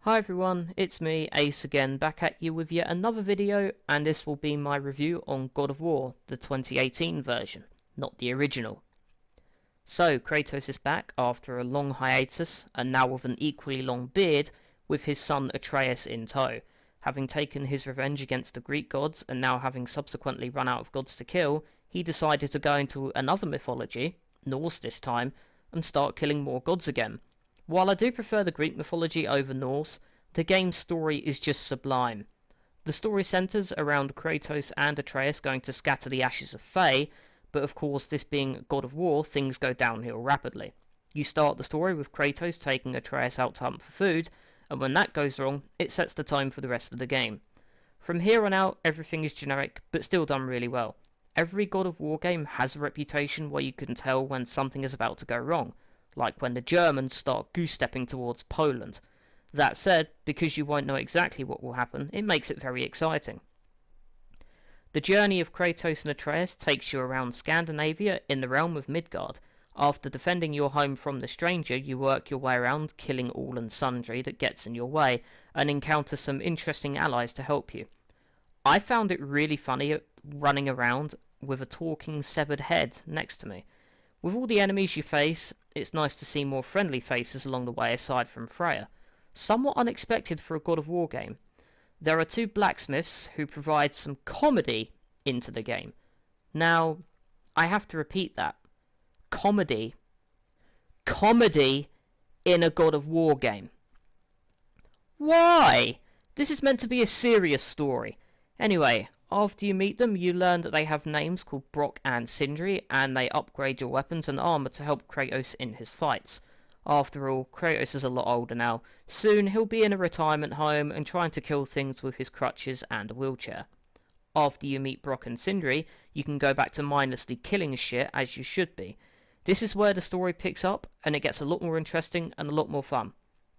Hi everyone, it's me, Ace again, back at you with yet another video, and this will be my review on God of War, the 2018 version, not the original. So, Kratos is back after a long hiatus, and now with an equally long beard, with his son Atreus in tow. Having taken his revenge against the Greek gods, and now having subsequently run out of gods to kill, he decided to go into another mythology, Norse this time, and start killing more gods again. While I do prefer the Greek mythology over Norse, the game's story is just sublime. The story centres around Kratos and Atreus going to scatter the ashes of Fae, but of course this being God of War, things go downhill rapidly. You start the story with Kratos taking Atreus out to hunt for food, and when that goes wrong, it sets the tone for the rest of the game. From here on out, everything is generic, but still done really well. Every God of War game has a reputation where you can tell when something is about to go wrong, like when the Germans start goose-stepping towards Poland. That said, because you won't know exactly what will happen, it makes it very exciting. The journey of Kratos and Atreus takes you around Scandinavia in the realm of Midgard. After defending your home from the stranger, you work your way around, killing all and sundry that gets in your way, and encounter some interesting allies to help you. I found it really funny running around with a talking severed head next to me. With all the enemies you face, it's nice to see more friendly faces along the way aside from Freya. Somewhat unexpected for a God of War game. There are two blacksmiths who provide some comedy into the game. Now, I have to repeat that. Comedy. Comedy in a God of War game. Why? This is meant to be a serious story. Anyway, after you meet them, you learn that they have names called Brock and Sindri, and they upgrade your weapons and armor to help Kratos in his fights. After all, Kratos is a lot older now. Soon he'll be in a retirement home and trying to kill things with his crutches and a wheelchair. After you meet Brock and Sindri, you can go back to mindlessly killing shit as you should be. This is where the story picks up, and it gets a lot more interesting and a lot more fun.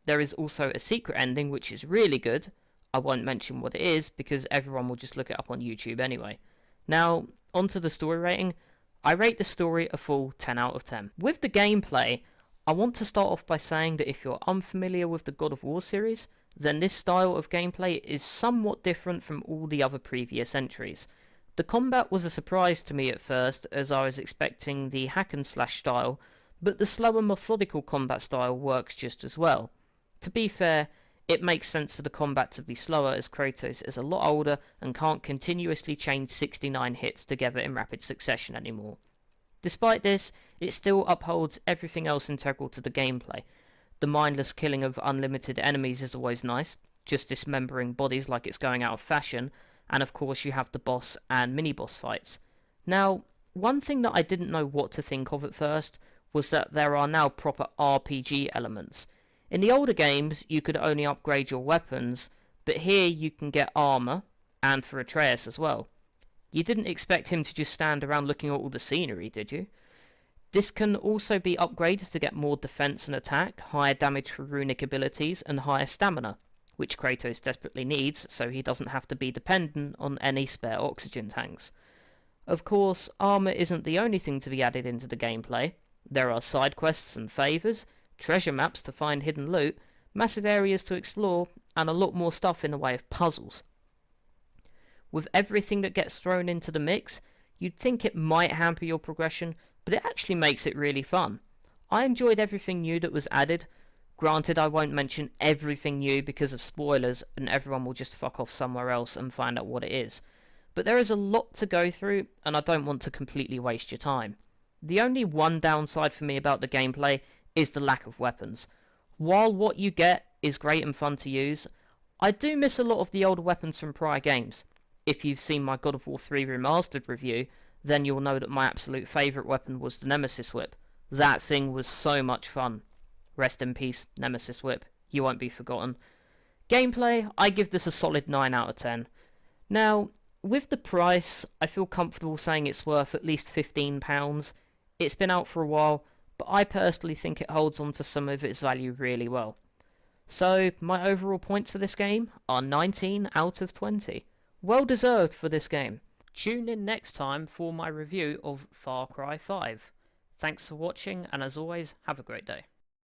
There is also a secret ending which is really good. I won't mention what it is because everyone will just look it up on YouTube anyway. Now, onto the story rating. I rate the story a full 10 out of 10. With the gameplay, I want to start off by saying that if you're unfamiliar with the God of War series, then this style of gameplay is somewhat different from all the other previous entries. The combat was a surprise to me at first, as I was expecting the hack and slash style, but the slower methodical combat style works just as well. To be fair, it makes sense for the combat to be slower as Kratos is a lot older and can't continuously chain 69 hits together in rapid succession anymore. Despite this, it still upholds everything else integral to the gameplay. The mindless killing of unlimited enemies is always nice, just dismembering bodies like it's going out of fashion, and of course you have the boss and mini-boss fights. Now, one thing that I didn't know what to think of at first was that there are now proper RPG elements. In the older games, you could only upgrade your weapons, but here you can get armor, and for Atreus as well. You didn't expect him to just stand around looking at all the scenery, did you? This can also be upgraded to get more defense and attack, higher damage for runic abilities, and higher stamina, which Kratos desperately needs so he doesn't have to be dependent on any spare oxygen tanks. Of course, armor isn't the only thing to be added into the gameplay. There are side quests and favors, treasure maps to find hidden loot, massive areas to explore, and a lot more stuff in the way of puzzles. With everything that gets thrown into the mix, you'd think it might hamper your progression, but it actually makes it really fun. I enjoyed everything new that was added. Granted, I won't mention everything new because of spoilers, and everyone will just fuck off somewhere else and find out what it is. But there is a lot to go through, and I don't want to completely waste your time. The only one downside for me about the gameplay is the lack of weapons. While what you get is great and fun to use, I do miss a lot of the older weapons from prior games. If you've seen my God of War 3 Remastered review, then you'll know that my absolute favourite weapon was the Nemesis Whip. That thing was so much fun. Rest in peace, Nemesis Whip. You won't be forgotten. Gameplay, I give this a solid 9 out of 10. Now, with the price, I feel comfortable saying it's worth at least £15. It's been out for a while, but I personally think it holds on to some of its value really well. So, my overall points for this game are 19 out of 20. Well deserved for this game. Tune in next time for my review of Far Cry 5. Thanks for watching, and as always, have a great day.